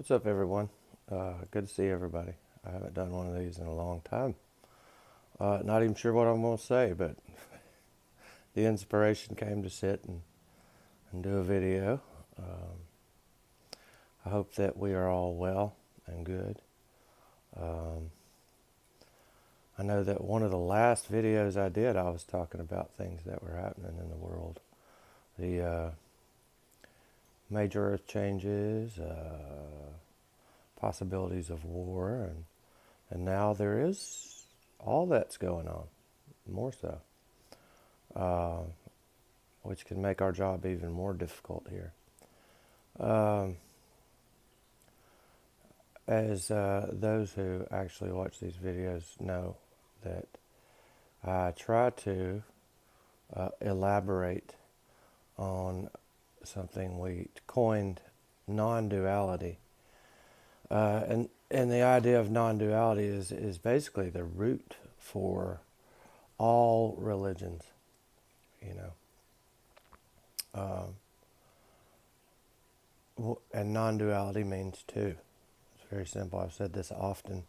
What's up, everyone? Good to see everybody. I haven't done one of these in a long time. Not even sure what I'm going to say, but the inspiration came to sit and do a video. I hope that we are all well and good. Um, I know that one of the last videos I did, I was talking about things that were happening in the world. The major earth changes, possibilities of war, and now there is all that's going on, more so, uh, which can make our job even more difficult here. Um, as those who actually watch these videos know, that I try to elaborate on something we coined non-duality. And the idea of non-duality is basically the root for all religions, you know. And non-duality means two. It's very simple. I've said this often.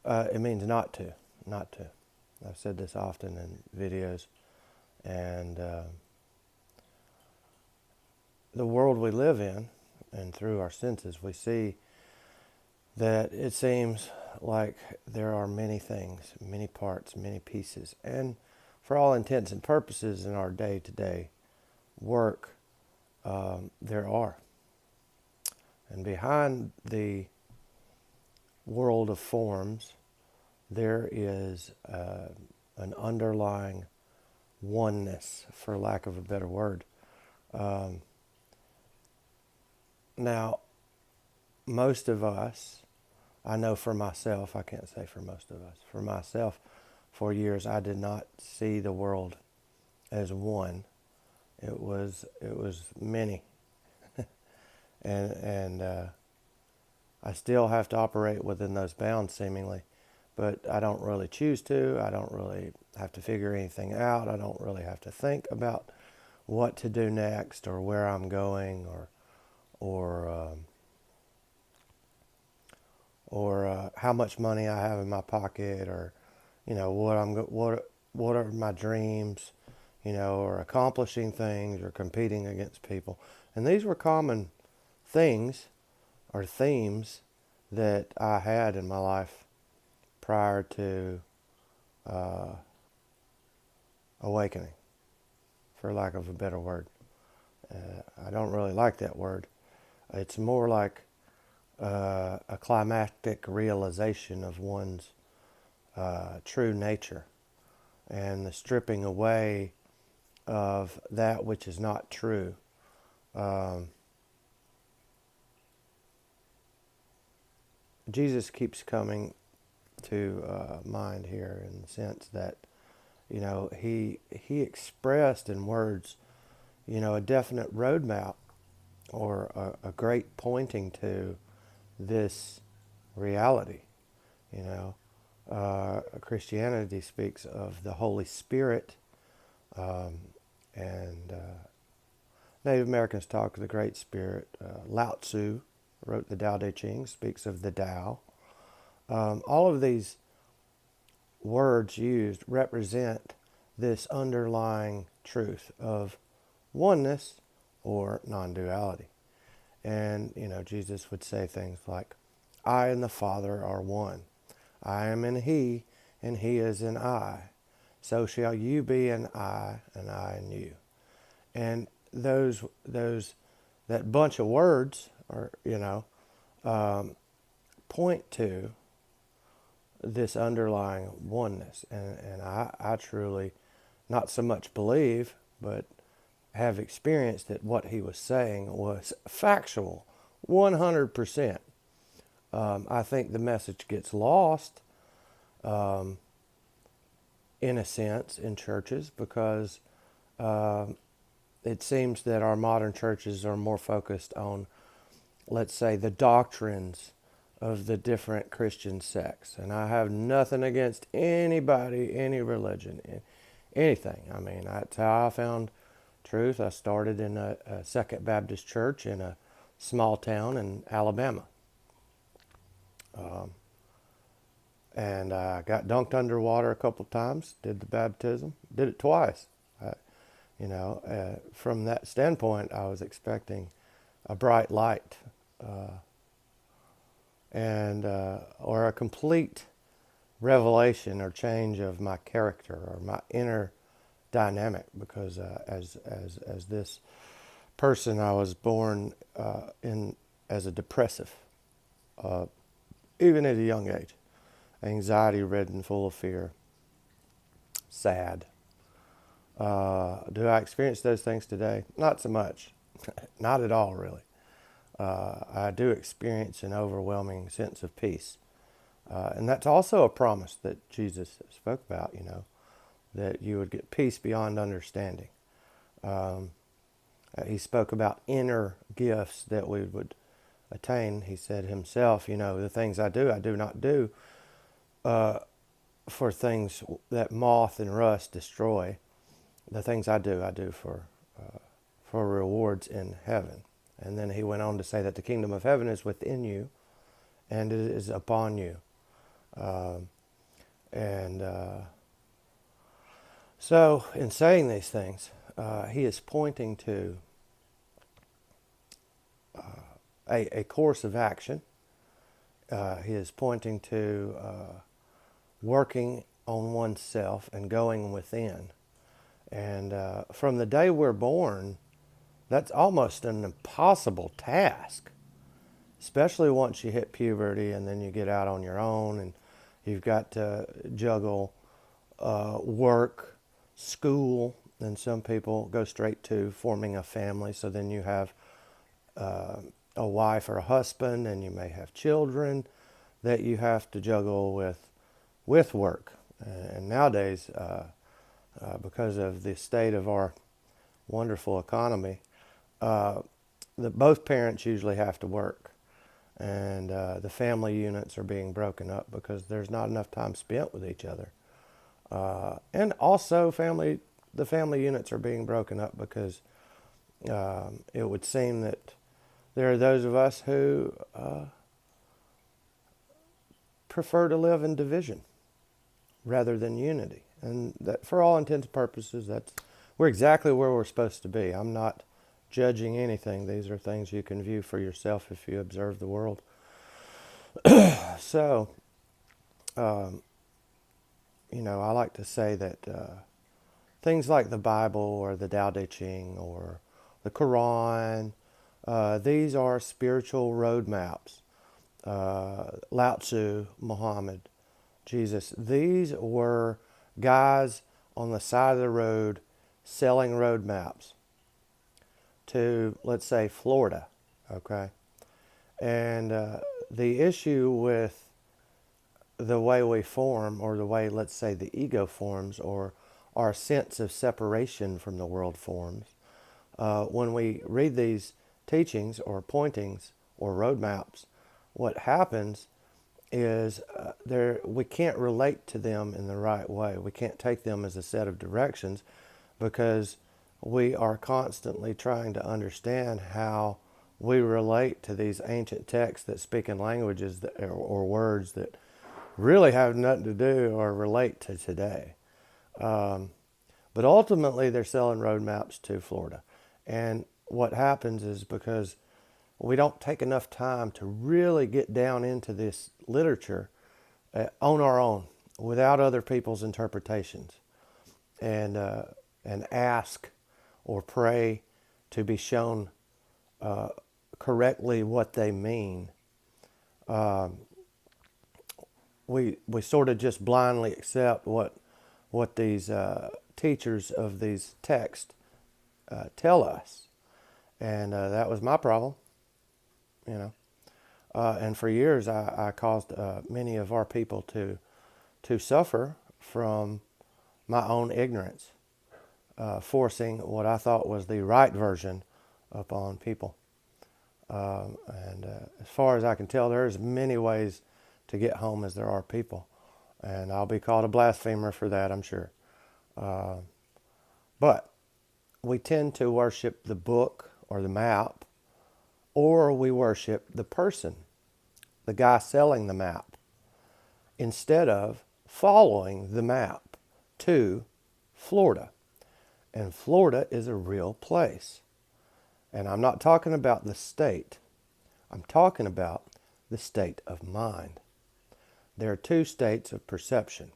It means not to. I've said this often in videos. And the world we live in, and through our senses, we see that it seems like there are many things, many parts, many pieces. And for all intents and purposes in our day-to-day work, there are. And behind the world of forms, there is an underlying oneness, for lack of a better word. Now, most of us, I know for myself, I can't say for most of us, for myself, for years I did not see the world as one. It was many, and I still have to operate within those bounds seemingly, but I don't really choose to. I don't really have to figure anything out. I don't really have to think about what to do next or where I'm going or how much money I have in my pocket, or what are my dreams, or accomplishing things or competing against people. And these were common things or themes that I had in my life prior to awakening, for lack of a better word. I don't really like that word. It's more like a climactic realization of one's true nature, and the stripping away of that which is not true. Jesus keeps coming to mind here, in the sense that he expressed in words a definite roadmap, or a great pointing to this reality. Christianity speaks of the Holy Spirit, and Native Americans talk of the Great Spirit. Lao Tzu wrote the Tao Te Ching, speaks of the Tao. All of these words used represent this underlying truth of oneness or non-duality. And, Jesus would say things like, I and the Father are one. I am in He, and He is in I. So shall you be in I, and I in you. And that bunch of words, or point to this underlying oneness. And I truly, not so much believe, but have experienced that what he was saying was factual, 100%. I think the message gets lost, in a sense, in churches, because it seems that our modern churches are more focused on, let's say, the doctrines of the different Christian sects. And I have nothing against anybody, any religion, anything. I mean, that's how I found truth. I started in a Second Baptist church in a small town in Alabama. And I got dunked underwater a couple times, did the baptism, did it twice. From that standpoint, I was expecting a bright light and or a complete revelation or change of my character or my inner dynamic, because as this person, I was born in as a depressive, even at a young age, anxiety ridden, full of fear, sad. Do I experience those things today? Not so much, not at all, really. I do experience an overwhelming sense of peace. And that's also a promise that Jesus spoke about, that you would get peace beyond understanding. He spoke about inner gifts that we would attain. He said himself, the things I do not do for things that moth and rust destroy. The things I do for rewards in heaven. And then he went on to say that the kingdom of heaven is within you and it is upon you. So in saying these things, he is pointing to a course of action. He is pointing to working on oneself and going within. And from the day we're born, that's almost an impossible task, especially once you hit puberty and then you get out on your own and you've got to juggle work, school, and some people go straight to forming a family. So then you have a wife or a husband, and you may have children that you have to juggle with work. And nowadays, because of the state of our wonderful economy, both parents usually have to work, and the family units are being broken up because there's not enough time spent with each other. And also the family units are being broken up because it would seem that there are those of us who prefer to live in division rather than unity. And that, for all intents and purposes, we're exactly where we're supposed to be. I'm not judging anything. These are things you can view for yourself if you observe the world. So, I like to say that things like the Bible or the Tao Te Ching or the Quran, these are spiritual roadmaps. Lao Tzu, Muhammad, Jesus, these were guys on the side of the road selling road maps to, let's say, Florida, okay? And the issue with the way we form, or the way, let's say, the ego forms, or our sense of separation from the world forms, when we read these teachings or pointings or roadmaps, what happens is we can't relate to them in the right way. We can't take them as a set of directions because we are constantly trying to understand how we relate to these ancient texts that speak in languages or words that really have nothing to do or relate to today. But ultimately, they're selling roadmaps to Florida. And what happens is, because we don't take enough time to really get down into this literature on our own, without other people's interpretations, and ask or pray to be shown correctly what they mean. We sort of just blindly accept what these teachers of these texts tell us, and that was my problem. And for years I caused many of our people to suffer from my own ignorance, forcing what I thought was the right version upon people. And as far as I can tell, there's many ways to get home as there are people. And I'll be called a blasphemer for that, I'm sure. But we tend to worship the book or the map, or we worship the person the guy selling the map, instead of following the map to Florida. And Florida is a real place. And I'm not talking about the state. I'm talking about the state of mind. There are two states of perception.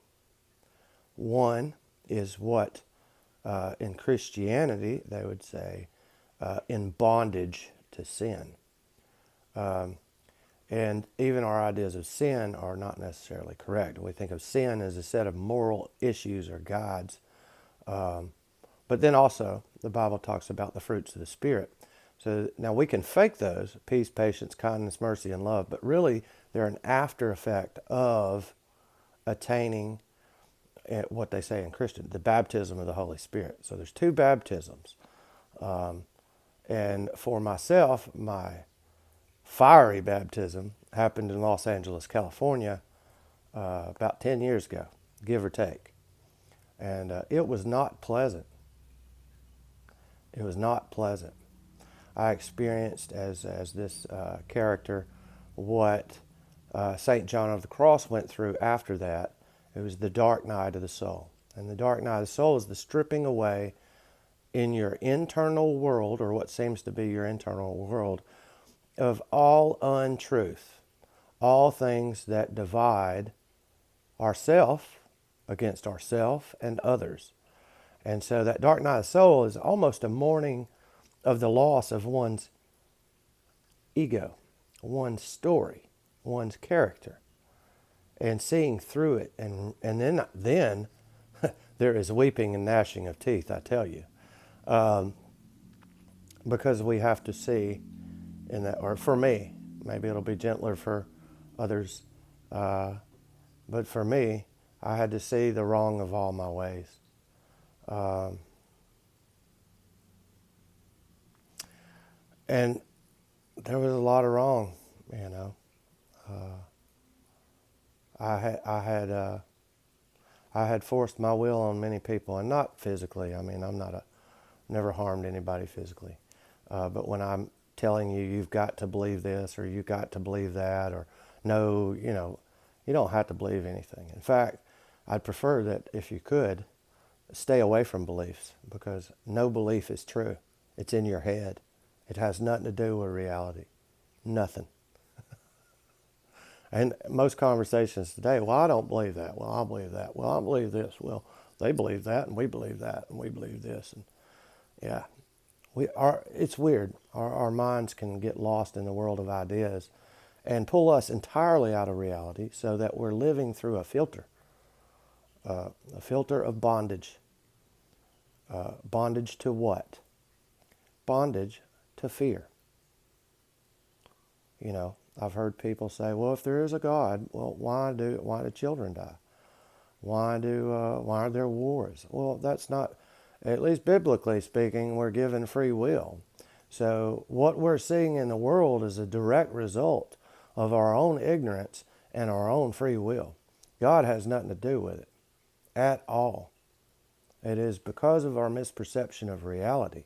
One is what in Christianity they would say in bondage to sin. And even our ideas of sin are not necessarily correct. We think of sin as a set of moral issues or guides. But then also, the Bible talks about the fruits of the Spirit. So now we can fake those, peace, patience, kindness, mercy, and love, but really they're an after effect of attaining what they say in Christian, the baptism of the Holy Spirit. So there's two baptisms. And for myself, my fiery baptism happened in Los Angeles, California, about 10 years ago, give or take. And it was not pleasant. It was not pleasant. I experienced as this character what St. John of the Cross went through after that. It was the dark night of the soul. And the dark night of the soul is the stripping away in your internal world, or what seems to be your internal world, of all untruth, all things that divide ourself against ourself and others. And so that dark night of the soul is almost a mourning of the loss of one's ego, one's story, one's character, and seeing through it. And then there is weeping and gnashing of teeth, I tell you, because we have to see in that, or for me, maybe it'll be gentler for others, but for me, I had to see the wrong of all my ways. And there was a lot of wrong, you know. I had forced my will on many people, and not physically. I mean, never harmed anybody physically. But when I'm telling you, you've got to believe this, or you've got to believe that, or no, you don't have to believe anything. In fact, I'd prefer that if you could, stay away from beliefs, because no belief is true. It's in your head. It has nothing to do with reality. Nothing. And most conversations today, well, I don't believe that. Well, I believe that. Well, I believe this. Well, they believe that, and we believe that, and we believe this. And yeah, it's weird. Our minds can get lost in the world of ideas and pull us entirely out of reality, so that we're living through a filter of bondage. Bondage to what? Bondage to fear. I've heard people say, well, if there is a God, well, why do children die? Why are there wars? Well, that's not, at least biblically speaking, we're given free will. So what we're seeing in the world is a direct result of our own ignorance and our own free will. God has nothing to do with it at all. It is because of our misperception of reality.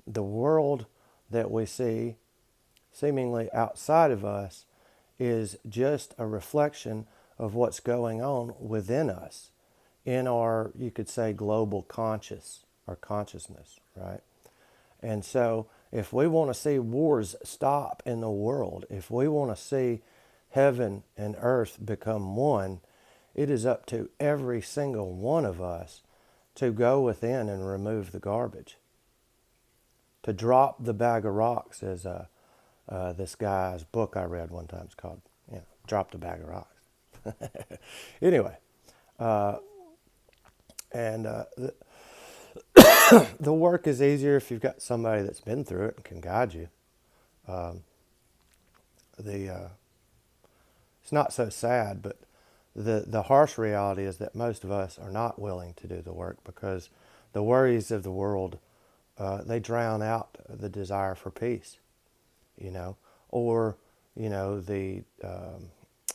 The world that we see seemingly outside of us is just a reflection of what's going on within us in our, you could say, global consciousness, right? And so if we want to see wars stop in the world, if we want to see heaven and earth become one, it is up to every single one of us to go within and remove the garbage. To drop the bag of rocks, as this guy's book I read one time is called, Drop the Bag of Rocks. Anyway, the work is easier if you've got somebody that's been through it and can guide you. It's not so sad, but the harsh reality is that most of us are not willing to do the work, because the worries of the world, they drown out the desire for peace, or the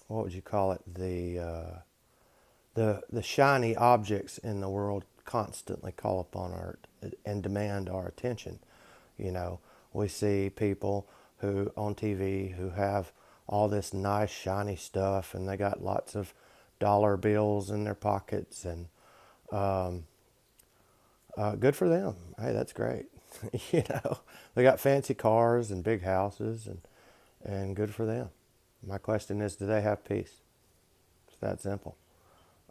what would you call it, the shiny objects in the world constantly call upon our and demand our attention. We see people who on TV who have all this nice shiny stuff, and they got lots of dollar bills in their pockets, and um, good for them. Hey, that's great. You know, they got fancy cars and big houses, and good for them. My question is, do they have peace? It's that simple.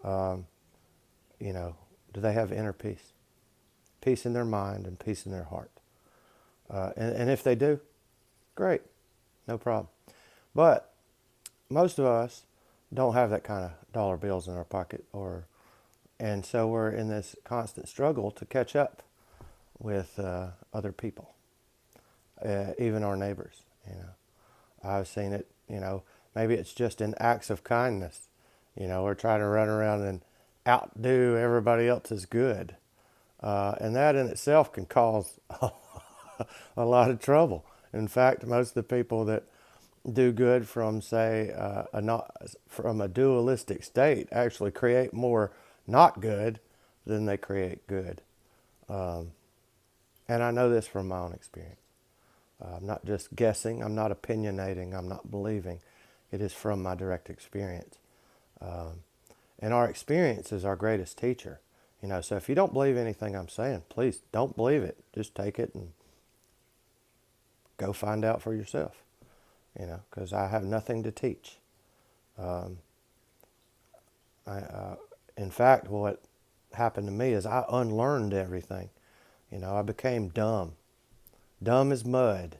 Um, you know, do they have inner peace? Peace in their mind and peace in their heart. And if they do, great, no problem. But most of us don't have that kind of dollar bills in our pocket, and so we're in this constant struggle to catch up with other people, even our neighbors. You know, I've seen it. You know, maybe it's just in acts of kindness. You know, we're trying to run around and outdo everybody else's good, and that in itself can cause a lot of trouble. In fact, most of the people that do good from, say, a not from a dualistic state actually create more not good than they create good. Um, and I know this from my own experience. I'm not just guessing. I'm not opinionating. I'm not believing. It is from my direct experience. Um, and our experience is our greatest teacher. You know, so if you don't believe anything I'm saying, please don't believe it. Just take it and go find out for yourself. You know, because I have nothing to teach. Um, in fact, what happened to me is I unlearned everything. You know, I became dumb. Dumb as mud.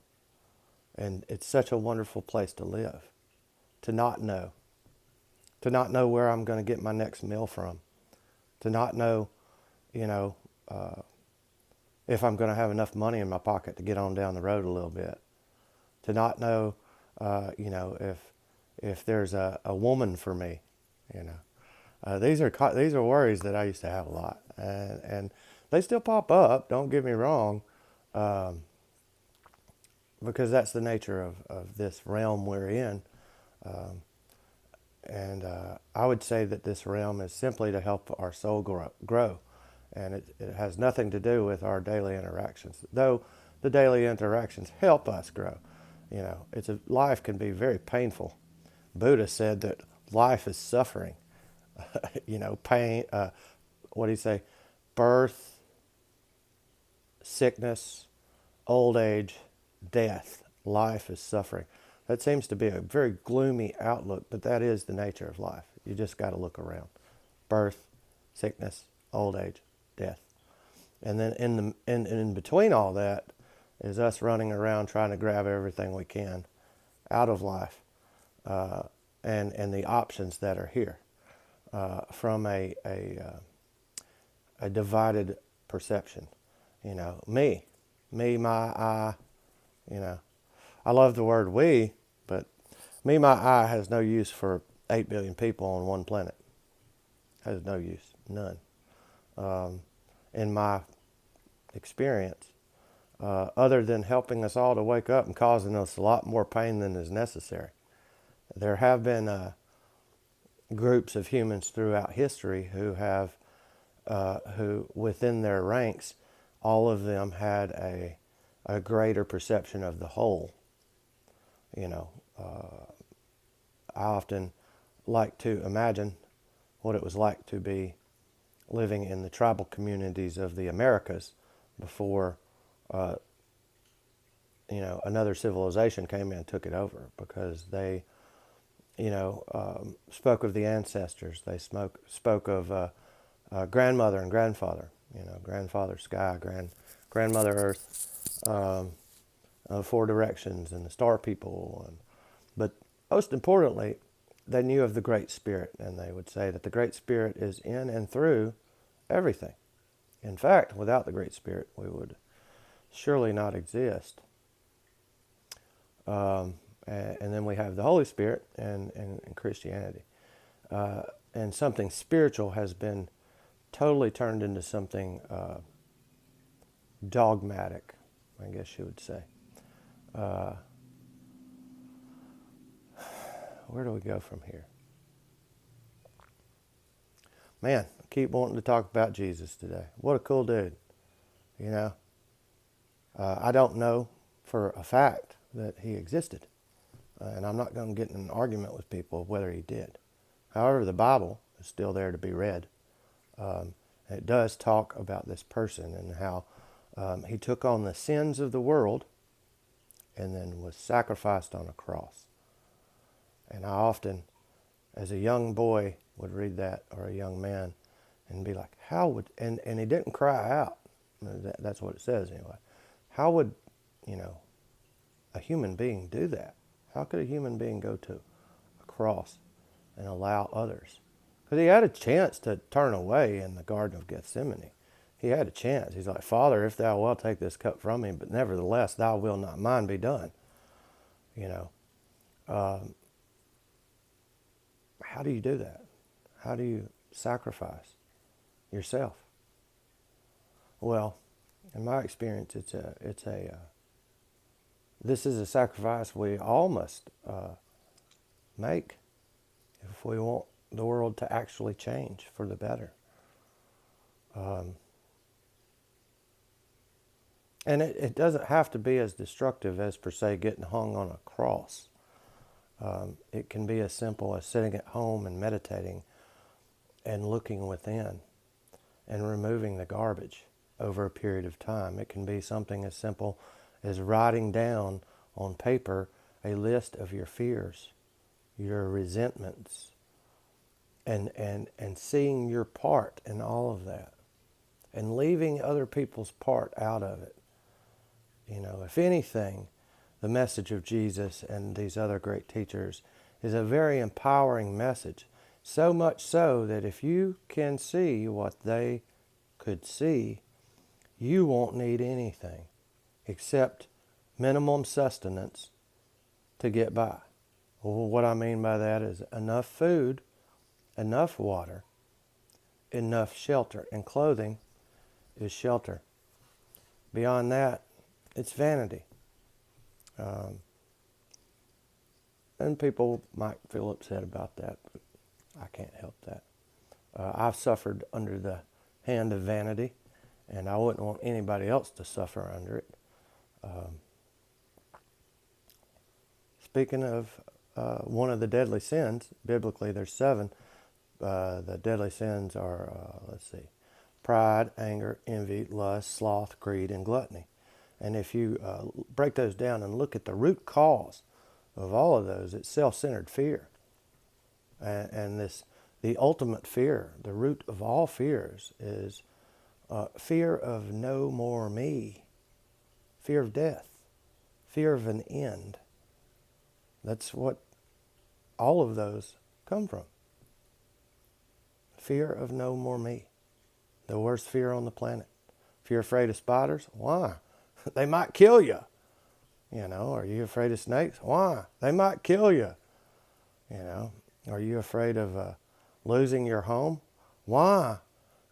And it's such a wonderful place to live. To not know. To not know where I'm going to get my next meal from. To not know, you know, if I'm going to have enough money in my pocket to get on down the road a little bit. To not know, you know, if there's a woman for me, you know. These are worries that I used to have a lot, and they still pop up. Don't get me wrong, um, because that's the nature of this realm we're in, um, and I would say that this realm is simply to help our soul grow, and it has nothing to do with our daily interactions. Though the daily interactions help us grow, you know, life can be very painful. Buddha said that life is suffering. You know, pain, what do you say? Birth, sickness, old age, death. Life is suffering. That seems to be a very gloomy outlook, but that is the nature of life. You just got to look around. Birth, sickness, old age, death. And then in between all that is us running around trying to grab everything we can out of life, uh, and the options that are here. From a divided perception. You know, me, my, I. You know, I love the word we, but me, my, I has no use for 8 billion people on one planet. Has no use, none. Um, in my experience, other than helping us all to wake up and causing us a lot more pain than is necessary. There have been groups of humans throughout history who within their ranks, all of them had a greater perception of the whole. You know, I often like to imagine what it was like to be living in the tribal communities of the Americas before, uh, you know, another civilization came in and took it over, because they, you know, spoke of the ancestors. They spoke of grandmother and grandfather. You know, grandfather sky, grandmother earth, four directions, and the star people. But most importantly, they knew of the Great Spirit, and they would say that the Great Spirit is in and through everything. In fact, without the Great Spirit, we would surely not exist. And then we have the Holy Spirit and Christianity. And something spiritual has been totally turned into something dogmatic, I guess you would say. Uh, where do we go from here? Man, I keep wanting to talk about Jesus today. What a cool dude. You know, I don't know for a fact that he existed. and I'm not going to get in an argument with people whether he did. However, the Bible is still there to be read. It does talk about this person and how he took on the sins of the world and then was sacrificed on a cross. And I often, as a young boy, would read that, or a young man, and be like, how would, and he didn't cry out. That's what it says anyway. How would, a human being do that? How could a human being go to a cross and allow others? Because he had a chance to turn away in the Garden of Gethsemane. He had a chance. He's like, Father, if thou wilt take this cup from me, but nevertheless, thy will not mine be done. How do you do that? How do you sacrifice yourself? Well, in my experience, this is a sacrifice we all must make if we want the world to actually change for the better. And it doesn't have to be as destructive as, per se, getting hung on a cross. It can be as simple as sitting at home and meditating and looking within and removing the garbage over a period of time. It can be something as simple as writing down on paper a list of your fears, your resentments, and seeing your part in all of that and leaving other people's part out of it. If anything, the message of Jesus and these other great teachers is a very empowering message. So much so that if you can see what they could see, you won't need anything except minimum sustenance to get by. Well, what I mean by that is enough food, enough water, enough shelter. And clothing is shelter. Beyond that, it's vanity. And people might feel upset about that, but I can't help that. I've suffered under the hand of vanity, and I wouldn't want anybody else to suffer under it. Speaking of one of the deadly sins, biblically there's 7. The deadly sins are, pride, anger, envy, lust, sloth, greed, and gluttony. And if you break those down and look at the root cause of all of those, it's self-centered fear. And the ultimate fear, the root of all fears, is fear of no more me, fear of death, fear of an end. That's what all of those come from. Fear of no more me, the worst fear on the planet. If you're afraid of spiders, why? They might kill you. Are you afraid of snakes? Why? They might kill you. Are you afraid of losing your home? Why?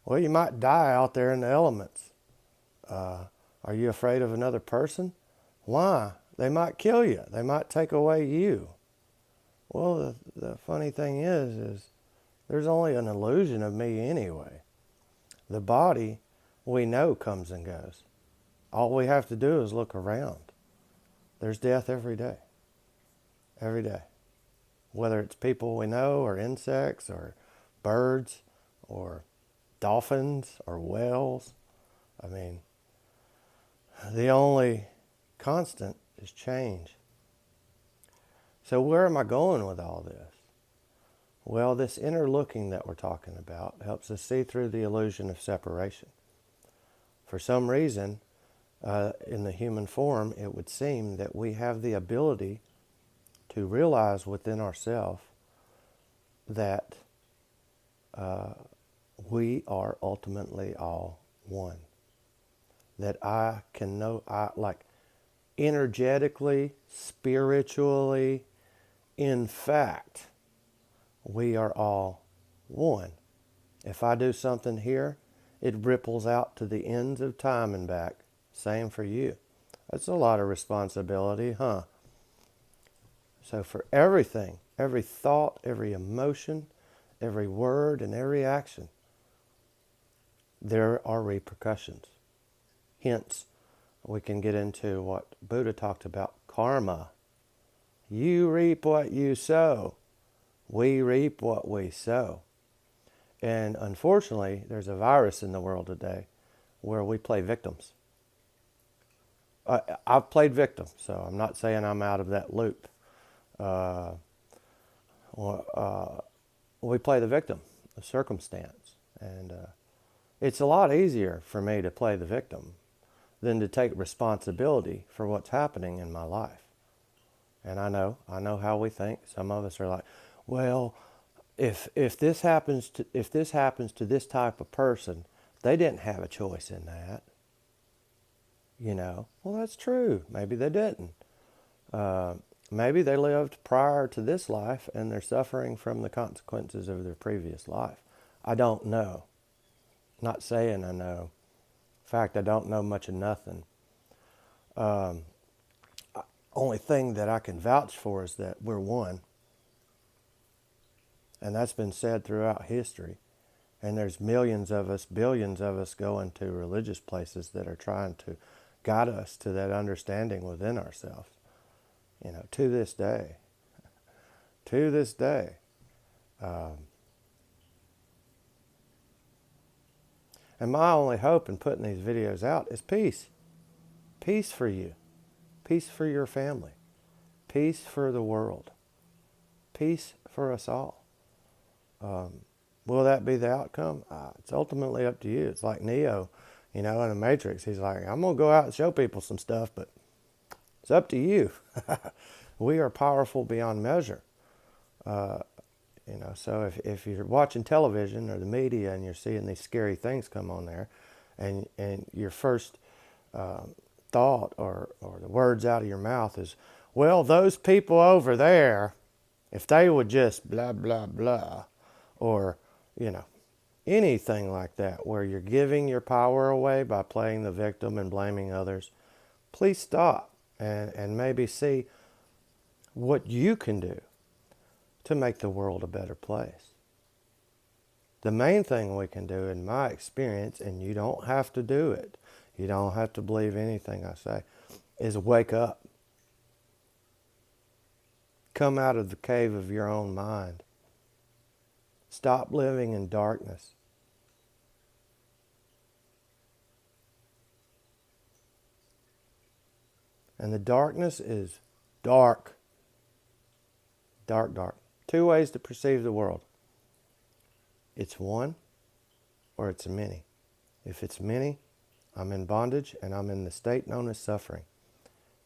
Well, you might die out there in the elements. Are you afraid of another person? Why? They might kill you. They might take away you. Well, the funny thing is there's only an illusion of me anyway. The body, we know, comes and goes. All we have to do is look around. There's death every day. Every day. Whether it's people we know, or insects, or birds, or dolphins, or whales. The only constant is change. So where am I going with all this? Well, this inner looking that we're talking about helps us see through the illusion of separation. For some reason, in the human form, it would seem that we have the ability to realize within ourselves that we are ultimately all one. That I can know, energetically, spiritually, in fact, we are all one. If I do something here, it ripples out to the ends of time and back. Same for you. That's a lot of responsibility, huh? So for everything, every thought, every emotion, every word, and every action, there are repercussions. Hence, we can get into what Buddha talked about, karma. You reap what you sow. We reap what we sow. And unfortunately, there's a virus in the world today where we play victims. I've played victim, so I'm not saying I'm out of that loop. Uh, we play the victim, the circumstance. And it's a lot easier for me to play the victim than to take responsibility for what's happening in my life. And I know how we think. Some of us are like, well, if this happens to this type of person, they didn't have a choice in that. Well, that's true. Maybe they didn't. Uh, Maybe they lived prior to this life and they're suffering from the consequences of their previous life. I don't know. Not saying I know. In fact, I don't know much of nothing. Um, Only thing that I can vouch for is that we're one. And that's been said throughout history. And there's millions of us, billions of us going to religious places that are trying to guide us to that understanding within ourselves. To this day. To this day. And my only hope in putting these videos out is peace. Peace for you. Peace for your family. Peace for the world. Peace for us all. Will that be the outcome? It's ultimately up to you. It's like Neo, in the Matrix. He's like, I'm going to go out and show people some stuff, but it's up to you. We are powerful beyond measure. So if you're watching television or the media and you're seeing these scary things come on there, and your first thought or the words out of your mouth is, well, those people over there, if they would just blah, blah, blah, or, anything like that, where you're giving your power away by playing the victim and blaming others, please stop and maybe see what you can do to make the world a better place. The main thing we can do, in my experience, and you don't have to do it, you don't have to believe anything I say, is wake up. Come out of the cave of your own mind. Stop living in darkness. And the darkness is dark. Dark, dark. Two ways to perceive the world. It's one or it's many. If it's many, I'm in bondage and I'm in the state known as suffering.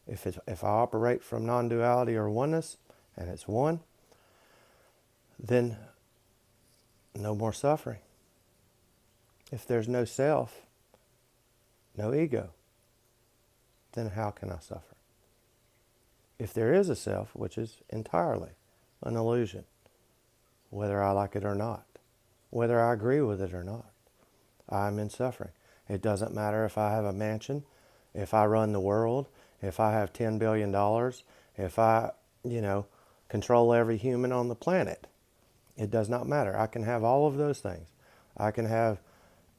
If I operate from non-duality or oneness and it's one, then no more suffering. If there's no self, no ego, then how can I suffer? If there is a self, which is entirely an illusion, whether I like it or not, whether I agree with it or not, I'm in suffering. It doesn't matter if I have a mansion, if I run the world, if I have $10 billion, if I, control every human on the planet. It does not matter. I can have all of those things. I can have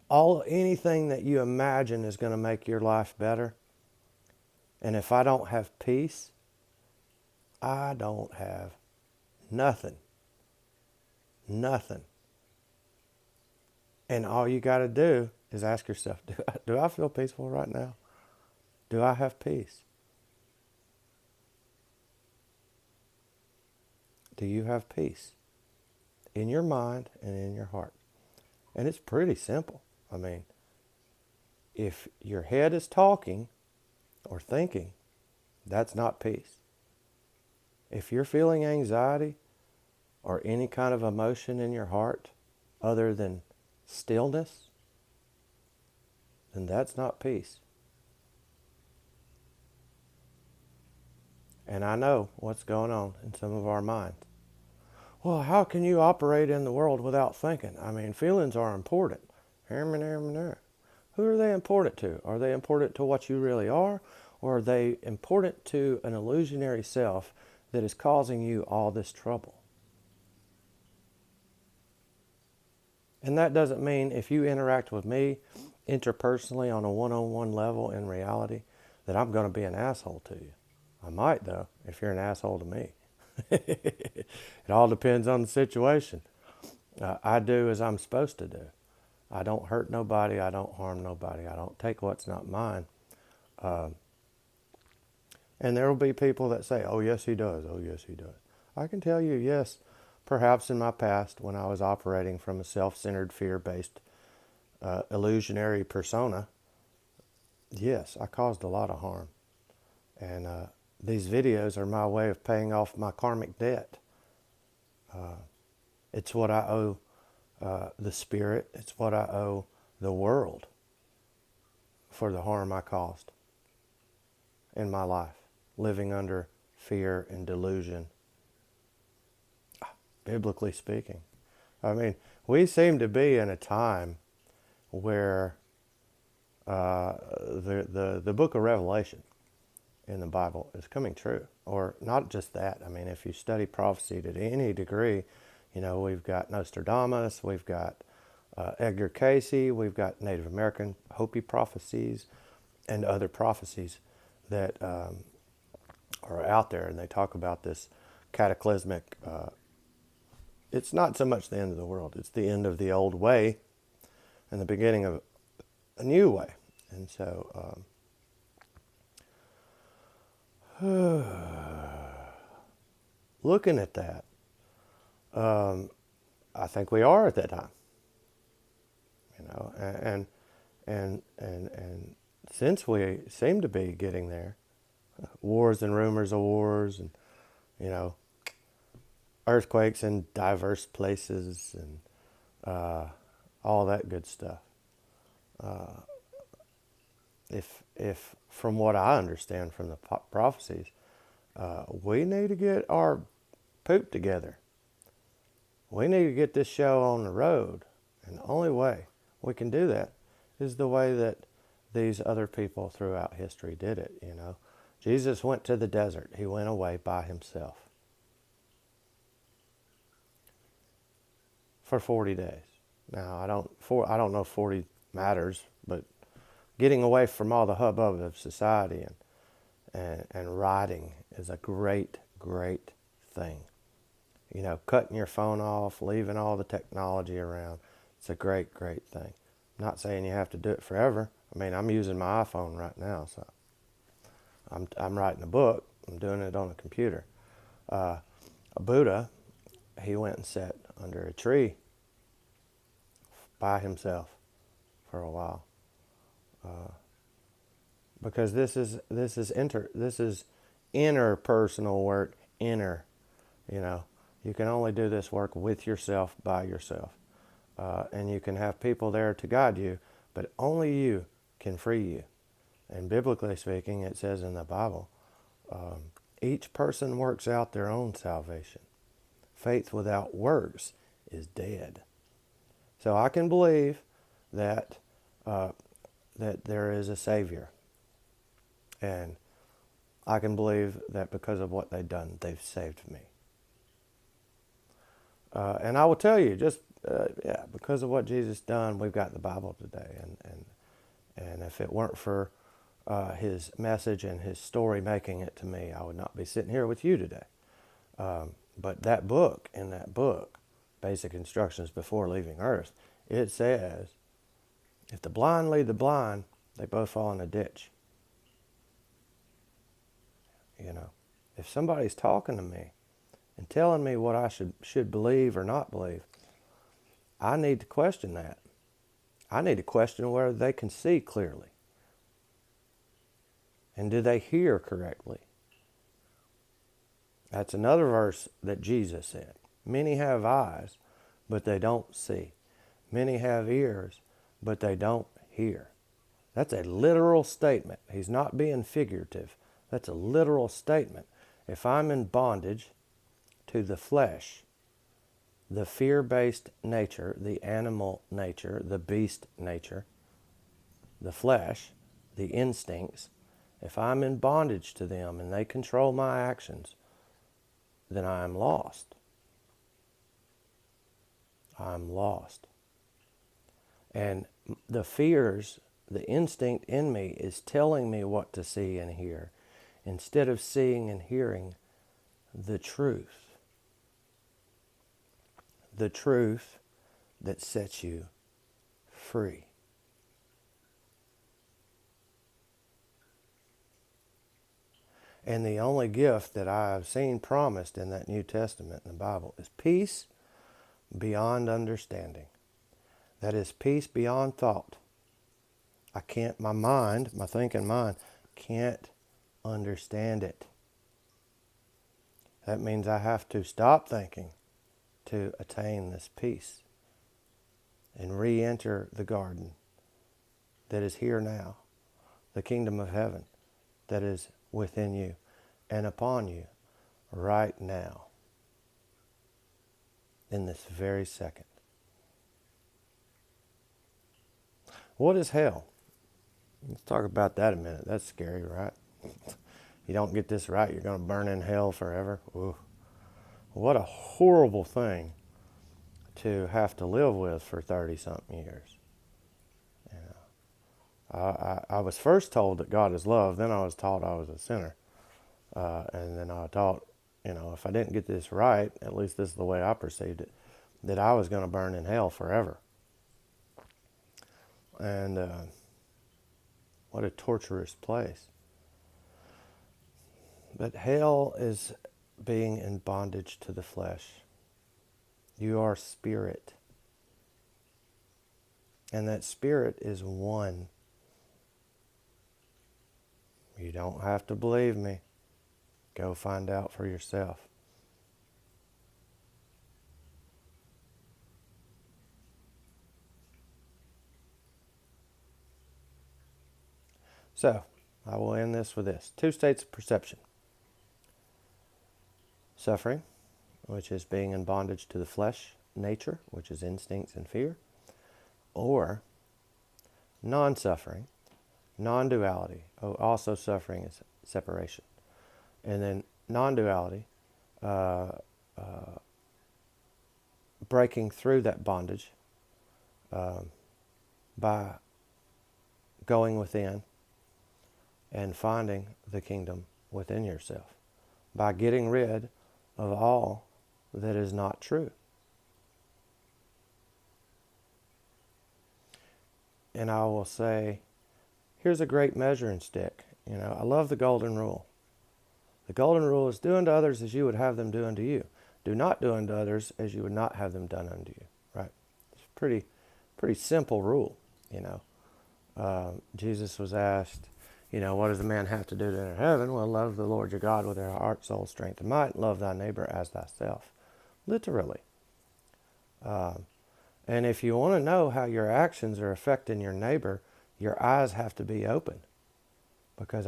anything that you imagine is going to make your life better. And if I don't have peace, I don't have nothing. Nothing. And all you got to do is ask yourself, do I feel peaceful right now? Do I have peace? Do you have peace in your mind and in your heart? And it's pretty simple. I mean, if your head is talking or thinking, that's not peace. If you're feeling anxiety or any kind of emotion in your heart other than stillness, then that's not peace. And I know what's going on in some of our minds. Well, how can you operate in the world without thinking? I mean, feelings are important. Who are they important to? Are they important to what you really are? Or are they important to an illusionary self that is causing you all this trouble? And that doesn't mean if you interact with me interpersonally on a one-on-one level in reality that I'm going to be an asshole to you. I might, though, if you're an asshole to me. It all depends on the situation. I do as I'm supposed to do. I don't hurt nobody. I don't harm nobody. I don't take what's not mine. Uh, and there will be people that say, oh, yes, he does. Oh, yes, he does. I can tell you, yes, perhaps in my past when I was operating from a self-centered, fear-based, illusionary persona, yes, I caused a lot of harm. And these videos are my way of paying off my karmic debt. It's what I owe the spirit. It's what I owe the world for the harm I caused in my life, living under fear and delusion, biblically speaking. I mean, we seem to be in a time where the book of Revelation in the Bible is coming true. Or not just that. I mean, if you study prophecy to any degree, you know, we've got Nostradamus, we've got Edgar Cayce, we've got Native American Hopi prophecies and other prophecies that are out there, and they talk about this cataclysmic, it's not so much the end of the world, it's the end of the old way and the beginning of a new way. And so looking at that, I think we are at that time, you know, and since we seem to be getting there, wars and rumors of wars, and you know, earthquakes in diverse places, and all that good stuff. If from what I understand from the prophecies, we need to get our poop together. We need to get this show on the road. And the only way we can do that is the way that these other people throughout history did it, you know. Jesus went to the desert. He went away by himself for 40 days. Now, I don't know if 40 matters, but getting away from all the hubbub of society and writing is a great, great thing. You know, cutting your phone off, leaving all the technology around, it's a great, great thing. I'm not saying you have to do it forever. I mean, I'm using my iPhone right now, so I'm writing a book. I'm doing it on a computer. A Buddha, he went and sat under a tree by himself for a while. Because this is interpersonal work. You know, you can only do this work with yourself, by yourself, and you can have people there to guide you, but only you can free you. And biblically speaking, it says in the Bible, each person works out their own salvation. Faith without works is dead. So I can believe that that there is a Savior. And I can believe that because of what they've done, they've saved me. And I will tell you, just because of what Jesus done, we've got the Bible today. And if it weren't for his message and his story making it to me, I would not be sitting here with you today. But in that book, Basic Instructions Before Leaving Earth, it says, if the blind lead the blind, they both fall in a ditch. You know, if somebody's talking to me and telling me what I should believe or not believe, I need to question that. I need to question whether they can see clearly. And do they hear correctly? That's another verse that Jesus said. Many have eyes, but they don't see. Many have ears, but they don't hear. That's a literal statement. He's not being figurative. That's a literal statement. If I'm in bondage to the flesh, the fear-based nature, the animal nature, the beast nature, the flesh, the instincts, if I'm in bondage to them and they control my actions, then I am lost. I'm lost. And the fears, the instinct in me is telling me what to see and hear. instead of seeing and hearing the truth that sets you free. And the only gift that I have seen promised in that New Testament in the Bible is peace beyond understanding. That is peace beyond thought. My thinking mind, can't understand it. That means I have to stop thinking to attain this peace and re-enter the garden that is here now, the kingdom of heaven that is within you and upon you right now, in this very second. What is hell? Let's talk about that a minute. That's scary, right? You don't get this right, you're going to burn in hell forever. Ooh. What a horrible thing to have to live with for 30-something years. You know, I was first told that God is love, then I was taught I was a sinner. And then I taught, if I didn't get this right, at least this is the way I perceived it, that I was going to burn in hell forever. And what a torturous place. But hell is being in bondage to the flesh. You are spirit. And that spirit is one. You don't have to believe me. Go find out for yourself. So, I will end this with this. 2 states of perception. Suffering, which is being in bondage to the flesh nature, which is instincts and fear. Or non-suffering, non-duality. Also suffering is separation. And then non-duality, breaking through that bondage by going within and finding the kingdom within yourself, by getting rid of all that is not true. And I will say, here's a great measuring stick. I love the golden rule. The golden rule is do unto others as you would have them do unto you. Do not do unto others as you would not have them done unto you. Right? It's a pretty simple rule. Jesus was asked, what does a man have to do to enter heaven? Well, love the Lord your God with their heart, soul, strength, and might. Love thy neighbor as thyself. Literally. And if you want to know how your actions are affecting your neighbor, your eyes have to be open. Because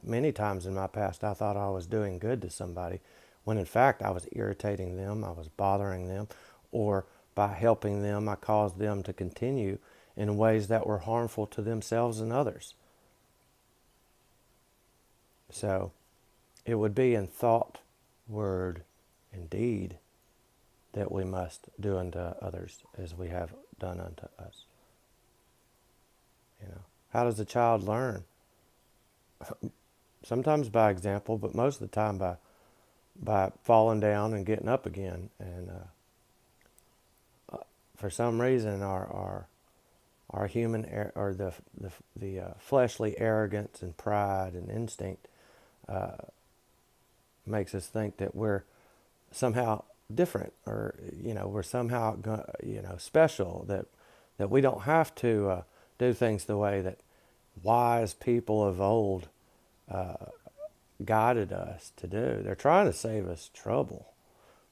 many times in my past, I thought I was doing good to somebody, when in fact I was irritating them, I was bothering them, or by helping them, I caused them to continue in ways that were harmful to themselves and others. So, it would be in thought, word, and deed that we must do unto others as we have done unto us. How does a child learn? Sometimes by example, but most of the time by falling down and getting up again. And for some reason, our human or the fleshly arrogance and pride and instinct makes us think that we're somehow different, or we're somehow special, that we don't have to do things the way that wise people of old guided us to do. They're trying to save us trouble.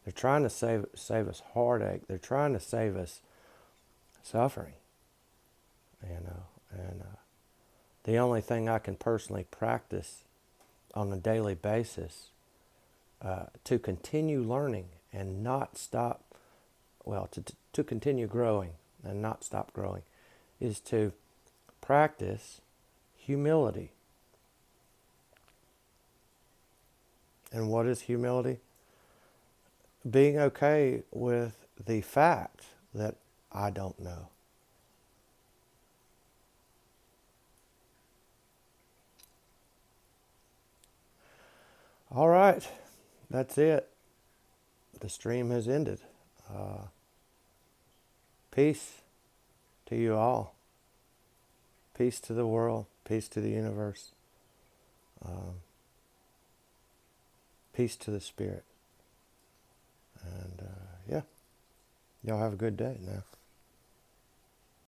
They're trying to save us heartache. They're trying to save us suffering. And the only thing I can personally practice on a daily basis to continue learning and not stop, to continue growing and not stop growing, is to practice humility. And what is humility? Being okay with the fact that I don't know. All right, that's it. The stream has ended. Peace to you all. Peace to the world. Peace to the universe. Peace to the spirit. And yeah, y'all have a good day now.